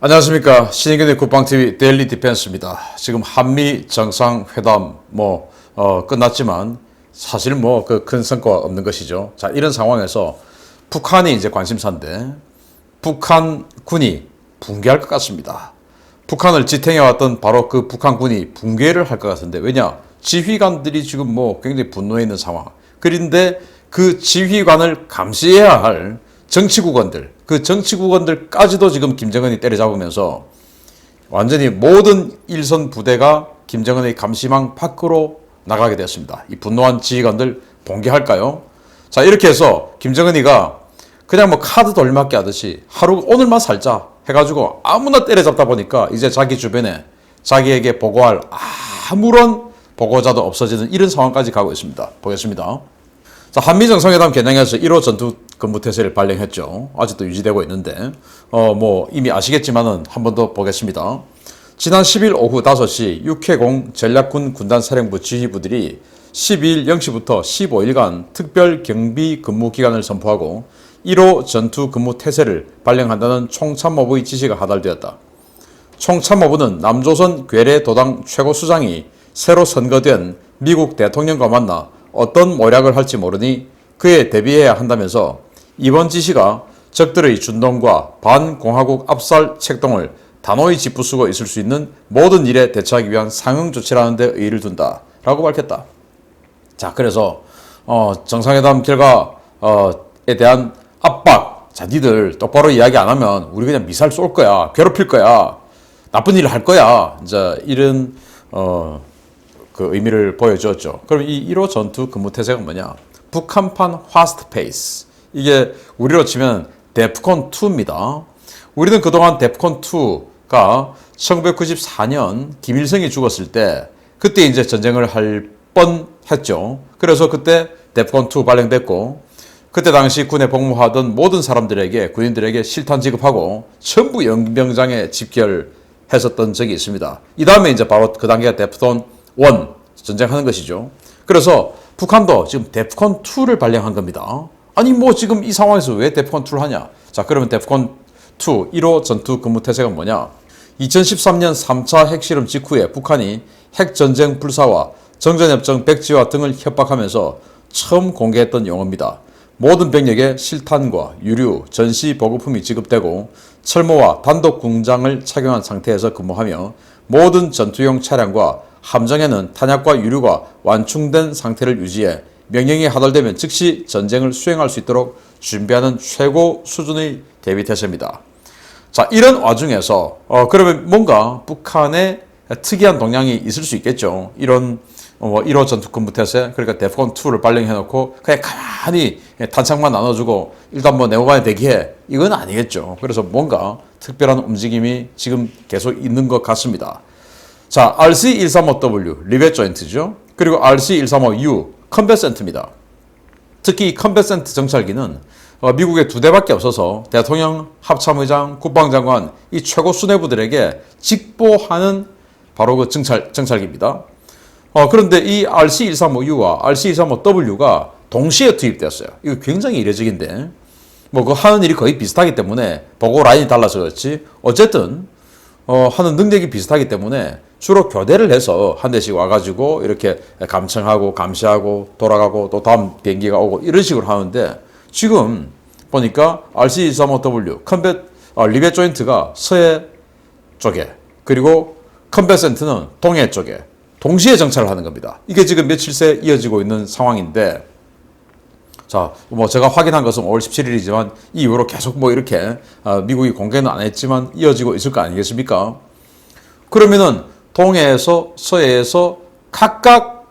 안녕하십니까. 신인근의 국방TV 데일리 디펜스입니다. 지금 한미 정상회담 끝났지만 사실 그 큰 성과가 없는 것이죠. 자, 이런 상황에서 북한이 이제 관심사인데 북한군이 붕괴할 것 같습니다. 북한을 지탱해왔던 바로 그 북한군이 붕괴를 할 것 같은데, 왜냐? 지휘관들이 지금 굉장히 분노해 있는 상황. 그런데 그 지휘관을 감시해야 할 정치국원들, 그 정치국원들까지도 지금 김정은이 때려잡으면서 완전히 모든 일선 부대가 김정은의 감시망 밖으로 나가게 되었습니다. 이 분노한 지휘관들 봉기할까요? 자, 이렇게 해서 김정은이가 그냥 카드 돌려막기 하듯이 하루 오늘만 살자 해가지고 아무나 때려잡다 보니까 이제 자기 주변에 자기에게 보고할 아무런 보고자도 없어지는 이런 상황까지 가고 있습니다. 보겠습니다. 자, 한미정상회담 겨냥해서 1호 전투근무태세를 발령했죠. 아직도 유지되고 있는데 이미 아시겠지만은 한 번 더 보겠습니다. 지난 10일 오후 5시 6회공 전략군 군단사령부 지휘부들이 12일 0시부터 15일간 특별 경비 근무 기간을 선포하고 1호 전투근무태세를 발령한다는 총참모부의 지시가 하달되었다. 총참모부는 남조선 괴뢰도당 최고수장이 새로 선거된 미국 대통령과 만나 어떤 모략을 할지 모르니 그에 대비해야 한다면서 이번 지시가 적들의 준동과 반공화국 압살 책동을 단호히 짚부수고 있을 수 있는 모든 일에 대처하기 위한 상응 조치라는 데 의의를 둔다 라고 밝혔다. 자, 그래서 정상회담 결과에 대한 압박, 자, 니들 똑바로 이야기 안 하면 우리 그냥 미사일 쏠 거야, 괴롭힐 거야, 나쁜 일을 할 거야, 이제 이런 그 의미를 보여주었죠. 그럼 이 1호 전투 근무태세가 뭐냐? 북한판 화스트 페이스. 이게 우리로 치면 데프콘 2입니다. 우리는 그동안 데프콘 2가 1994년 김일성이 죽었을 때 그때 이제 전쟁을 할 뻔했죠. 그래서 그때 데프콘 2 발령됐고 그때 당시 군에 복무하던 모든 사람들에게, 군인들에게 실탄 지급하고 전부 영병장에 집결했었던 적이 있습니다. 이 다음에 이제 바로 그 단계가 데프콘 1 전쟁하는 것이죠. 그래서 북한도 지금 데프콘 2를 발령한 겁니다. 아니 지금 이 상황에서 왜 데프콘 2를 하냐? 자, 그러면 데프콘 2 1호 전투 근무태세가 뭐냐? 2013년 3차 핵실험 직후에 북한이 핵전쟁 불사와 정전협정 백지화 등을 협박하면서 처음 공개했던 용어입니다. 모든 병력에 실탄과 유류, 전시 보급품이 지급되고 철모와 단독 군장을 착용한 상태에서 근무하며 모든 전투용 차량과 함정에는 탄약과 유류가 완충된 상태를 유지해 명령이 하달되면 즉시 전쟁을 수행할 수 있도록 준비하는 최고 수준의 대비태세입니다. 자, 이런 와중에서 그러면 뭔가 북한의 특이한 동향이 있을 수 있겠죠. 이런 1호 전투근무태세, 그러니까 데프콘 2를 발령해놓고 그냥 가만히 탄창만 나눠주고 일단 네모반에 대기해, 이건 아니겠죠. 그래서 뭔가 특별한 움직임이 지금 계속 있는 것 같습니다. 자, RC-135W 리벳 조인트죠. 그리고 RC-135U 컨베센트입니다. 특히 컨베센트 정찰기는 미국에 2대밖에 없어서 대통령, 합참의장, 국방장관 이 최고 수뇌부들에게 직보하는 바로 그 정찰기입니다. 그런데 이 RC-135U와 RC-135W가 동시에 투입되었어요. 이거 굉장히 이례적인데 그 하는 일이 거의 비슷하기 때문에 보고 라인이 달라서 그렇지 어쨌든 하는 능력이 비슷하기 때문에 주로 교대를 해서 한 대씩 와가지고 이렇게 감청하고 감시하고 돌아가고 또 다음 비행기가 오고 이런 식으로 하는데, 지금 보니까 RC-135W 리벳 조인트가 서해 쪽에, 그리고 컨베센트는 동해 쪽에 동시에 정찰을 하는 겁니다. 이게 지금 며칠 새 이어지고 있는 상황인데, 자, 제가 확인한 것은 5월 17일이지만 이 이후로 계속 이렇게 미국이 공개는 안 했지만 이어지고 있을 거 아니겠습니까? 그러면은 동해에서 서해에서 각각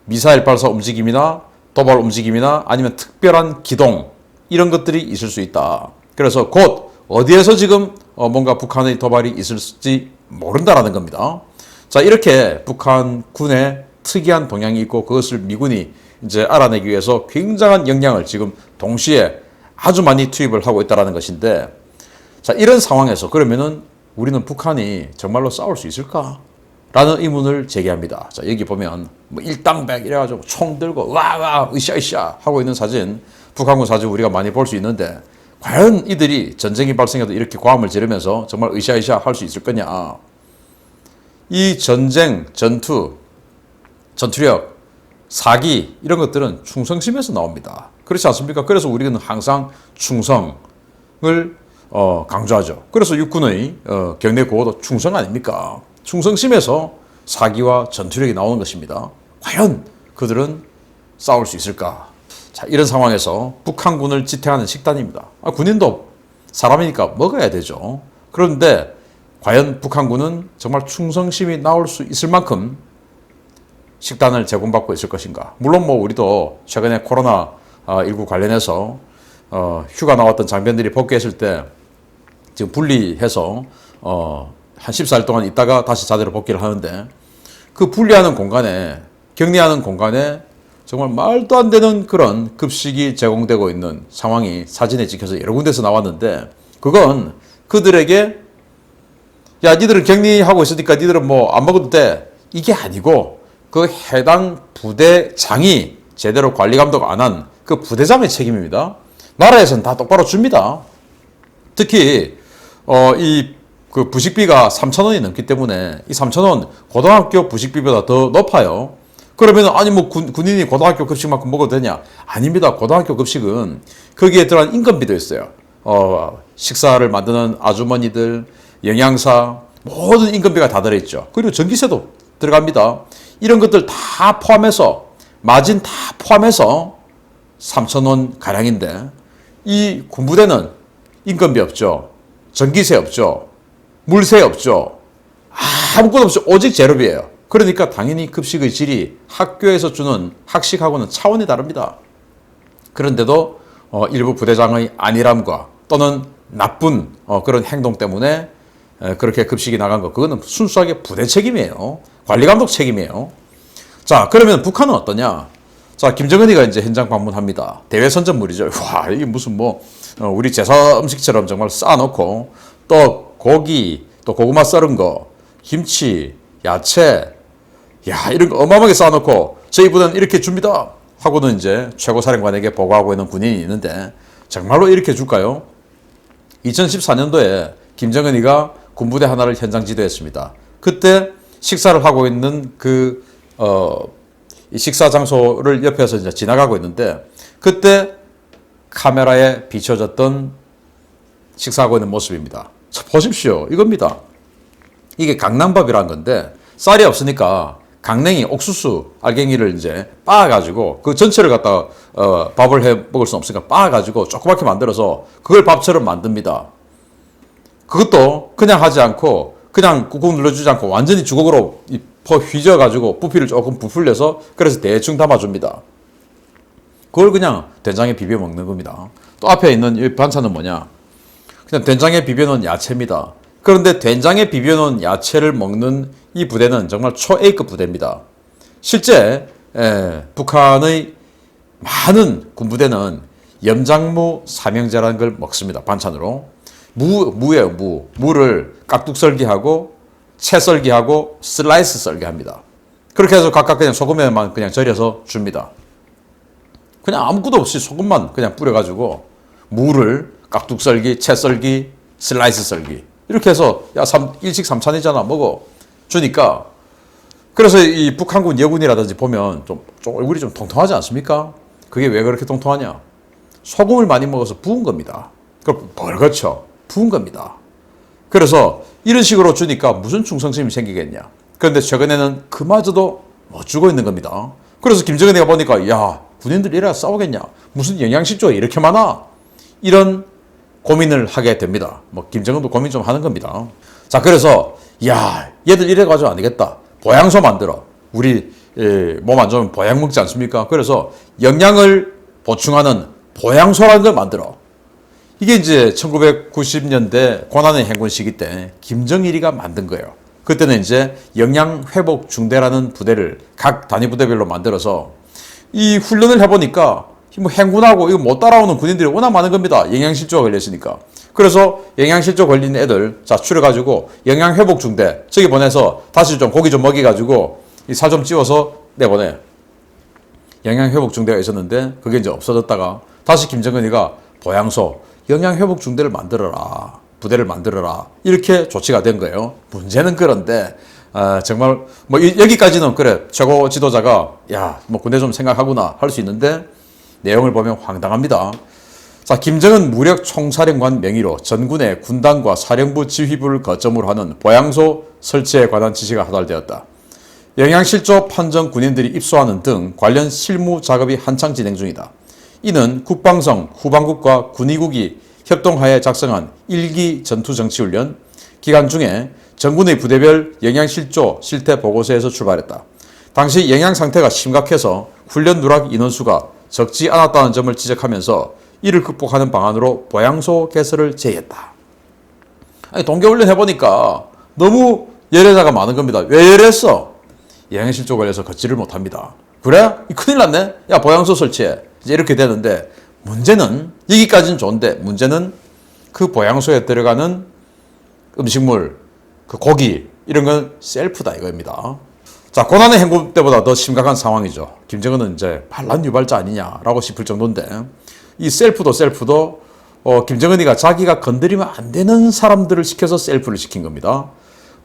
미사일 발사 움직임이나 도발 움직임이나 아니면 특별한 기동 이런 것들이 있을 수 있다. 그래서 곧 어디에서 지금 뭔가 북한의 도발이 있을지 모른다라는 겁니다. 자, 이렇게 북한 군의 특이한 동향이 있고 그것을 미군이 이제 알아내기 위해서 굉장한 역량을 지금 동시에 아주 많이 투입을 하고 있다는 것인데, 자, 이런 상황에서 그러면은 우리는 북한이 정말로 싸울 수 있을까? 라는 의문을 제기합니다. 자, 여기 보면 일당백 이래가지고 총 들고 으쌰 하고 있는 사진, 북한군 사진 우리가 많이 볼 수 있는데 과연 이들이 전쟁이 발생해도 이렇게 고함을 지르면서 정말 으쌰으쌰 할 수 있을 거냐. 이 전쟁, 전투력, 사기 이런 것들은 충성심에서 나옵니다. 그렇지 않습니까? 그래서 우리는 항상 충성을 강조하죠. 그래서 육군의 경례 구호도 충성 아닙니까? 충성심에서 사기와 전투력이 나오는 것입니다. 과연 그들은 싸울 수 있을까? 자, 이런 상황에서 북한군을 지탱하는 식단입니다. 군인도 사람이니까 먹어야 되죠. 그런데 과연 북한군은 정말 충성심이 나올 수 있을 만큼 식단을 제공받고 있을 것인가? 물론 뭐 우리도 최근에 코로나19 관련해서 휴가 나왔던 장병들이 복귀했을 때 지금 분리해서 한 14일 동안 있다가 다시 자대로 복귀를 하는데 그 분리하는 공간에 격리하는 공간에 정말 말도 안 되는 그런 급식이 제공되고 있는 상황이 사진에 찍혀서 여러 군데서 나왔는데 그건 그들에게 야 니들은 격리하고 있으니까 니들은 뭐 안 먹어도 돼 이게 아니고 그 해당 부대장이 제대로 관리 감독 안 한 그 부대장의 책임입니다. 나라에서는 다 똑바로 줍니다. 특히 이 그 부식비가 3,000원이 넘기 때문에 이 3,000원 고등학교 부식비보다 더 높아요. 그러면 아니 뭐 군인이 고등학교 급식만큼 먹어도 되냐? 아닙니다. 고등학교 급식은 거기에 들어간 인건비도 있어요. 식사를 만드는 아주머니들, 영양사 모든 인건비가 다 들어있죠. 그리고 전기세도 들어갑니다. 이런 것들 다 포함해서 마진 다 포함해서 3,000원 가량인데 이 군부대는 인건비 없죠. 전기세 없죠. 물세 없죠. 아무것도 없죠. 오직 제로비예요. 그러니까 당연히 급식의 질이 학교에서 주는 학식하고는 차원이 다릅니다. 그런데도 일부 부대장의 안일함과 또는 나쁜 그런 행동 때문에 그렇게 급식이 나간 거 그거는 순수하게 부대 책임이에요. 관리감독 책임이에요. 자, 그러면 북한은 어떠냐? 자, 김정은이가 이제 현장 방문합니다. 대외 선전물이죠. 와, 이게 무슨 뭐 우리 제사 음식처럼 정말 쌓아놓고 또 고기, 또 고구마 썰은 거, 김치, 야채, 야 이런 거 어마어마하게 쌓아놓고 저희 부대는 이렇게 줍니다 하고는 이제 최고사령관에게 보고하고 있는 군인이 있는데 정말로 이렇게 줄까요? 2014년도에 김정은이가 군부대 하나를 현장 지도했습니다. 그때 식사를 하고 있는 이 식사 장소를 옆에서 이제 지나가고 있는데 그때 카메라에 비춰졌던 식사하고 있는 모습입니다. 자, 보십시오. 이겁니다. 이게 강낭밥이란 건데 쌀이 없으니까 강냉이, 옥수수, 알갱이를 이제 빻아가지고 그 전체를 갖다가 밥을 해 먹을 수 없으니까 빻아가지고 조그맣게 만들어서 그걸 밥처럼 만듭니다. 그것도 그냥 하지 않고 그냥 꾹꾹 눌러주지 않고 완전히 주걱으로 휘저어가지고 부피를 조금 부풀려서 그래서 대충 담아줍니다. 그걸 그냥 된장에 비벼 먹는 겁니다. 또 앞에 있는 이 반찬은 뭐냐? 그냥 된장에 비벼놓은 야채입니다. 그런데 된장에 비벼놓은 야채를 먹는 이 부대는 정말 초 A급 부대입니다. 실제 북한의 많은 군부대는 염장무 삼형제라는 걸 먹습니다. 반찬으로. 무예요, 무. 무를 깍둑 썰기하고 채 썰기하고 슬라이스 썰기합니다. 그렇게 해서 각각 그냥 소금에만 그냥 절여서 줍니다. 그냥 아무것도 없이 소금만 그냥 뿌려가지고 무를 깍둑 썰기, 채 썰기, 슬라이스 썰기 이렇게 해서 야 일식 삼찬이잖아 먹어 주니까 그래서 이 북한군 여군이라든지 보면 좀 얼굴이 좀 통통하지 않습니까? 그게 왜 그렇게 통통하냐? 소금을 많이 먹어서 부은 겁니다. 그럼 벌겋죠. 부은 겁니다. 그래서 이런 식으로 주니까 무슨 충성심이 생기겠냐? 그런데 최근에는 그마저도 못 주고 있는 겁니다. 그래서 김정은이가 보니까 야 군인들 이래야 싸우겠냐? 무슨 영양실조가 이렇게 많아? 이런 고민을 하게 됩니다. 뭐 김정은도 고민 좀 하는 겁니다. 자, 그래서 야 얘들 이래가지고 안 되겠다. 보양소 만들어. 우리 몸 안 좋으면 보양 먹지 않습니까? 그래서 영양을 보충하는 보양소라는 걸 만들어. 이게 이제 1990년대 고난의 행군 시기 때 김정일이가 만든 거예요. 그때는 이제 영양회복중대라는 부대를 각 단위 부대별로 만들어서 이 훈련을 해보니까 뭐 행군하고 이거 못 따라오는 군인들이 워낙 많은 겁니다. 영양실조가 걸렸으니까. 그래서 영양실조 걸린 애들 자 추려가지고 영양회복중대 저기 보내서 다시 좀 고기 좀 먹여가지고 이 살 좀 찌워서 내보내. 영양회복중대가 있었는데 그게 이제 없어졌다가 다시 김정은이가 보양소 영양회복 중대를 만들어라. 부대를 만들어라. 이렇게 조치가 된 거예요. 문제는 그런데 정말 뭐 여기까지는 그래 최고 지도자가 야 뭐 군대 좀 생각하구나 할 수 있는데 내용을 보면 황당합니다. 자, 김정은 무력 총사령관 명의로 전군의 군단과 사령부 지휘부를 거점으로 하는 보양소 설치에 관한 지시가 하달되었다. 영양실조 판정 군인들이 입소하는 등 관련 실무 작업이 한창 진행 중이다. 이는 국방성, 후방국과 군의국이 협동하에 작성한 1기 전투정치훈련 기간 중에 전군의 부대별 영양실조 실태 보고서에서 출발했다. 당시 영양 상태가 심각해서 훈련 누락 인원수가 적지 않았다는 점을 지적하면서 이를 극복하는 방안으로 보양소 개설을 제의했다. 아니, 동계훈련 해보니까 너무 예례자가 많은 겁니다. 왜 예례했어? 영양실조 걸려서 걷지를 못합니다. 그래? 큰일 났네? 야, 보양소 설치해. 이제 이렇게 되는데 문제는 여기까지는 좋은데 문제는 그 보양소에 들어가는 음식물, 그 고기 이런 건 셀프다 이겁니다. 자, 고난의 행군 때보다 더 심각한 상황이죠. 김정은은 이제 반란 유발자 아니냐라고 싶을 정도인데 이 셀프도 김정은이가 자기가 건드리면 안 되는 사람들을 시켜서 셀프를 시킨 겁니다.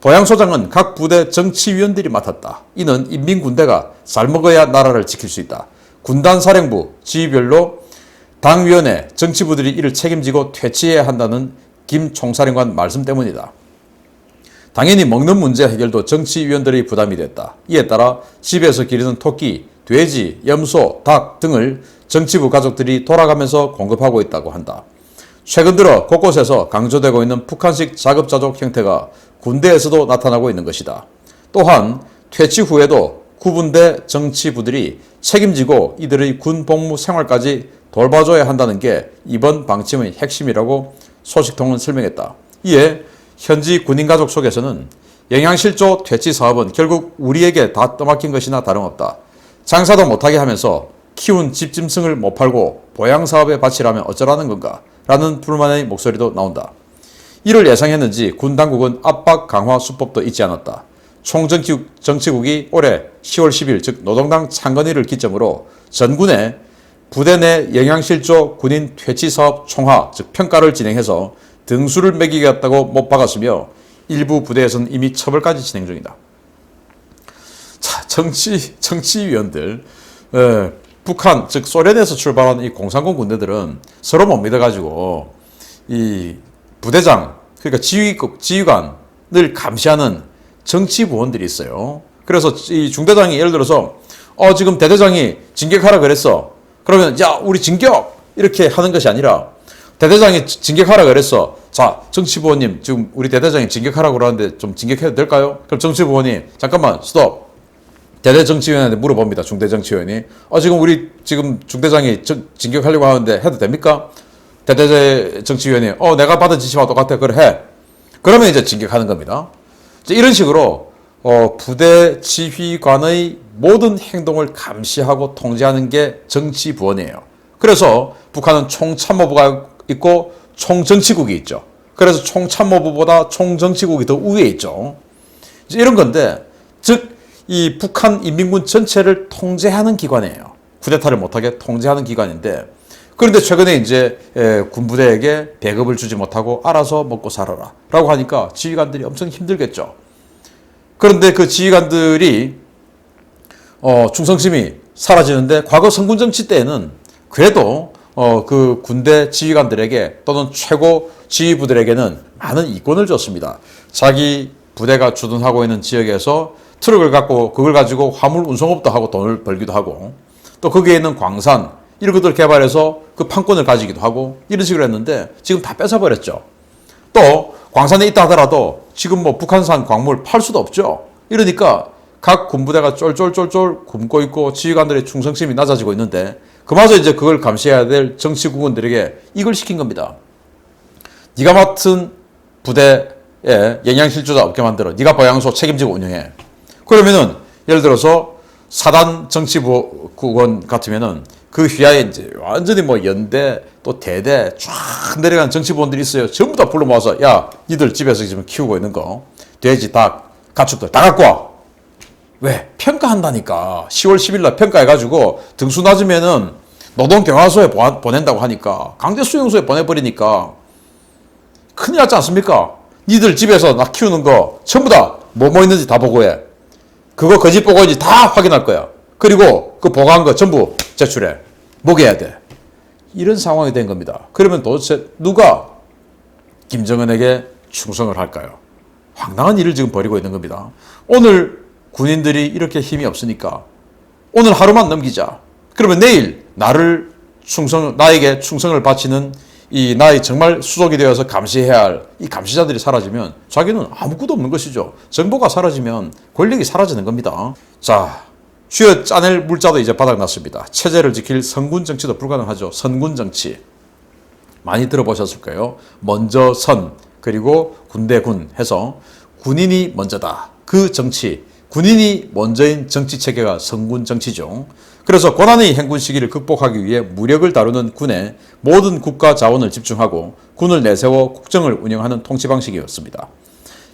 보양소장은 각 부대 정치위원들이 맡았다. 이는 인민군대가 잘 먹어야 나라를 지킬 수 있다. 군단 사령부, 지휘별로 당위원회, 정치부들이 이를 책임지고 퇴치해야 한다는 김 총사령관 말씀 때문이다. 당연히 먹는 문제 해결도 정치위원들의 부담이 됐다. 이에 따라 집에서 기르는 토끼, 돼지, 염소, 닭 등을 정치부 가족들이 돌아가면서 공급하고 있다고 한다. 최근 들어 곳곳에서 강조되고 있는 북한식 자급자족 형태가 군대에서도 나타나고 있는 것이다. 또한 퇴치 후에도 구분대 정치부들이 책임지고 이들의 군 복무 생활까지 돌봐줘야 한다는 게 이번 방침의 핵심이라고 소식통은 설명했다. 이에 현지 군인가족 속에서는 영양실조 퇴치 사업은 결국 우리에게 다 떠맡긴 것이나 다름없다. 장사도 못하게 하면서 키운 집짐승을 못 팔고 보양사업에 바치라면 어쩌라는 건가? 라는 불만의 목소리도 나온다. 이를 예상했는지 군 당국은 압박 강화 수법도 잊지 않았다. 총정치국이 올해 10월 10일 즉 노동당 창건일을 기점으로 전군의 부대 내 영양실조 군인 퇴치 사업 총화 즉 평가를 진행해서 등수를 매기겠다고 못 박았으며 일부 부대에서는 이미 처벌까지 진행 중이다. 자, 정치위원들 북한 즉 소련에서 출발한 이 공산군 군대들은 서로 못 믿어가지고 이 부대장 그러니까 지휘관을 감시하는 정치부원들이 있어요. 그래서 이 중대장이 예를 들어서 지금 대대장이 진격하라 그랬어. 그러면 야 우리 진격 이렇게 하는 것이 아니라 대대장이 진격하라 그랬어. 자 정치부원님 지금 우리 대대장이 진격하라고 그러는데 좀 진격해도 될까요? 그럼 정치부원이 잠깐만 스톱. 대대 정치위원한테 물어봅니다. 중대 정치위원이 지금 우리 지금 중대장이 진격하려고 하는데 해도 됩니까? 대대 정치위원이 내가 받은 지시와 똑같아. 그래 해. 그러면 이제 진격하는 겁니다. 이런 식으로 부대 지휘관의 모든 행동을 감시하고 통제하는 게 정치부원이에요. 그래서 북한은 총참모부가 있고 총정치국이 있죠. 그래서 총참모부보다 총정치국이 더 위에 있죠. 이런 건데 즉 이 북한 인민군 전체를 통제하는 기관이에요. 쿠데타를 못하게 통제하는 기관인데 그런데 최근에 이제 군부대에게 배급을 주지 못하고 알아서 먹고 살아라 라고 하니까 지휘관들이 엄청 힘들겠죠. 그런데 그 지휘관들이 충성심이 사라지는데 과거 성군정치 때에는 그래도 그 군대 지휘관들에게 또는 최고 지휘부들에게는 많은 이권을 줬습니다. 자기 부대가 주둔하고 있는 지역에서 트럭을 갖고 그걸 가지고 화물 운송업도 하고 돈을 벌기도 하고 또 거기에 있는 광산 이런 것들을 개발해서 그 판권을 가지기도 하고 이런 식으로 했는데 지금 다 뺏어버렸죠. 또 광산에 있다 하더라도 지금 뭐 북한산 광물 팔 수도 없죠. 이러니까 각 군부대가 쫄쫄쫄쫄 굶고 있고 지휘관들의 충성심이 낮아지고 있는데 그마저 이제 그걸 감시해야 될 정치국원들에게 이걸 시킨 겁니다. 네가 맡은 부대에 영양실조자 없게 만들어. 네가 보양소 책임지고 운영해. 그러면은 예를 들어서 사단 정치부원 같으면은 그 휘하에 이제 완전히 뭐 연대 또 대대 쫙 내려간 정치부원들이 있어요. 전부 다 불러 모아서 야 니들 집에서 지금 키우고 있는 거 돼지 닭 가축들 다 갖고 와. 왜? 평가한다니까. 10월 10일 날 평가해가지고 등수 낮으면은 노동경화소에 보낸다고 하니까 강제 수용소에 보내버리니까 큰일 났지 않습니까? 니들 집에서 나 키우는 거 전부 다 뭐 있는지 다 보고해. 그거 거짓 보고인지 다 확인할 거야. 그리고 그 보고한 거 전부 제출해. 먹여야 돼. 이런 상황이 된 겁니다. 그러면 도대체 누가 김정은에게 충성을 할까요? 황당한 일을 지금 벌이고 있는 겁니다. 오늘 군인들이 이렇게 힘이 없으니까 오늘 하루만 넘기자. 그러면 내일 나에게 충성을 바치는 이 나의 정말 수족이 되어서 감시해야 할 이 감시자들이 사라지면 자기는 아무것도 없는 것이죠. 정보가 사라지면 권력이 사라지는 겁니다. 자, 쥐어 짜낼 물자도 이제 바닥났습니다. 체제를 지킬 선군 정치도 불가능하죠. 선군 정치. 많이 들어보셨을 거예요. 먼저 선, 그리고 군대 군 해서 군인이 먼저다. 그 정치, 군인이 먼저인 정치 체계가 선군 정치죠. 그래서 고난의 행군 시기를 극복하기 위해 무력을 다루는 군에 모든 국가 자원을 집중하고 군을 내세워 국정을 운영하는 통치 방식이었습니다.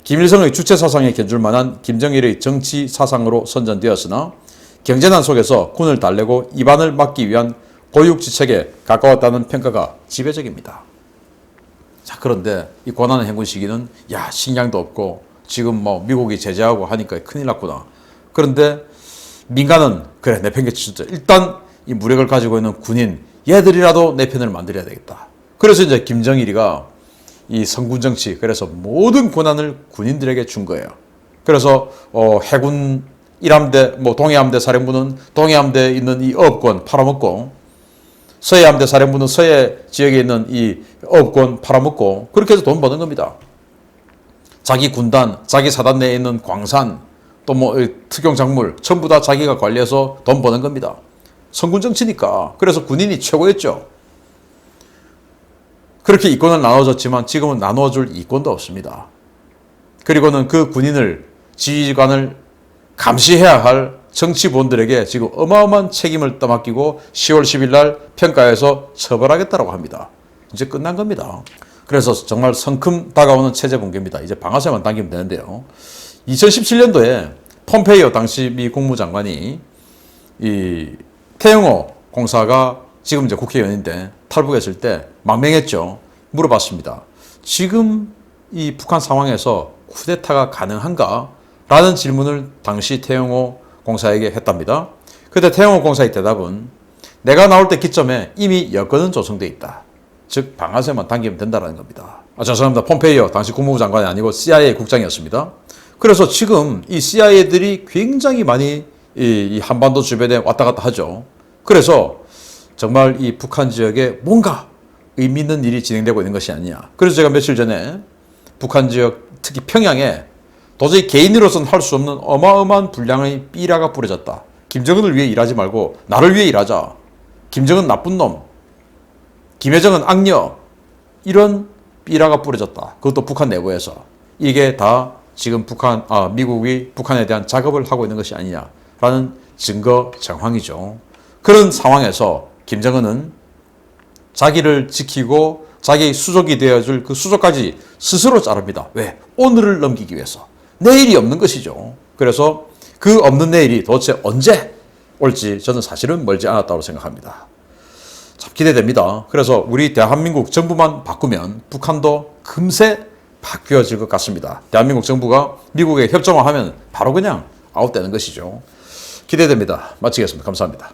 김일성의 주체 사상에 견줄 만한 김정일의 정치 사상으로 선전되었으나 경제난 속에서 군을 달래고 이반을 막기 위한 고육지책에 가까웠다는 평가가 지배적입니다. 자, 그런데 이 고난의 행군 시기는 식량도 없고 지금 미국이 제재하고 하니까 큰일 났구나. 그런데 민간은 그래 내 편 진짜 일단 이 무력을 가지고 있는 군인 얘들이라도 내 편을 만들어야 되겠다. 그래서 이제 김정일이가 이 선군 정치 그래서 모든 권한을 군인들에게 준 거예요. 그래서 해군 1함대 동해함대 사령부는 동해함대에 있는 이 어업권 팔아먹고 서해함대 사령부는 서해 지역에 있는 이 어업권 팔아먹고 그렇게 해서 돈 버는 겁니다. 자기 군단, 자기 사단 내에 있는 광산 또 특용작물 전부 다 자기가 관리해서 돈 버는 겁니다. 선군 정치니까. 그래서 군인이 최고였죠. 그렇게 이권을 나눠줬지만 지금은 나눠줄 이권도 없습니다. 그리고는 그 군인을 지휘관을 감시해야 할 정치부원들에게 지금 어마어마한 책임을 떠맡기고 10월 10일 날 평가해서 처벌하겠다고 합니다. 이제 끝난 겁니다. 그래서 정말 성큼 다가오는 체제 붕괴입니다. 이제 방아쇠만 당기면 되는데요. 2017년도에 폼페이오 당시 미 국무장관이 이 태영호 공사가 지금 이제 국회의원인데 탈북했을 때 망명했죠. 물어봤습니다. 지금 이 북한 상황에서 쿠데타가 가능한가? 라는 질문을 당시 태영호 공사에게 했답니다. 그때 태영호 공사의 대답은 내가 나올 때 기점에 이미 여건은 조성되어 있다. 즉 방아쇠만 당기면 된다는 겁니다. 죄송합니다. 폼페이오 당시 국무부 장관이 아니고 CIA 국장이었습니다. 그래서 지금 이 CIA들이 굉장히 많이 이 한반도 주변에 왔다 갔다 하죠. 그래서 정말 이 북한 지역에 뭔가 의미 있는 일이 진행되고 있는 것이 아니냐. 그래서 제가 며칠 전에 북한 지역 특히 평양에 도저히 개인으로서는 할 수 없는 어마어마한 분량의 삐라가 뿌려졌다. 김정은을 위해 일하지 말고 나를 위해 일하자. 김정은 나쁜 놈. 김여정은 악녀. 이런 삐라가 뿌려졌다. 그것도 북한 내부에서. 이게 다 지금 미국이 북한에 대한 작업을 하고 있는 것이 아니냐라는 증거 정황이죠. 그런 상황에서 김정은은 자기를 지키고 자기 수족이 되어줄 그 수족까지 스스로 자릅니다. 왜? 오늘을 넘기기 위해서. 내일이 없는 것이죠. 그래서 그 없는 내일이 도대체 언제 올지 저는 사실은 멀지 않았다고 생각합니다. 참 기대됩니다. 그래서 우리 대한민국 정부만 바꾸면 북한도 금세 바뀌어질 것 같습니다. 대한민국 정부가 미국에 협정화하면 바로 그냥 아웃되는 것이죠. 기대됩니다. 마치겠습니다. 감사합니다.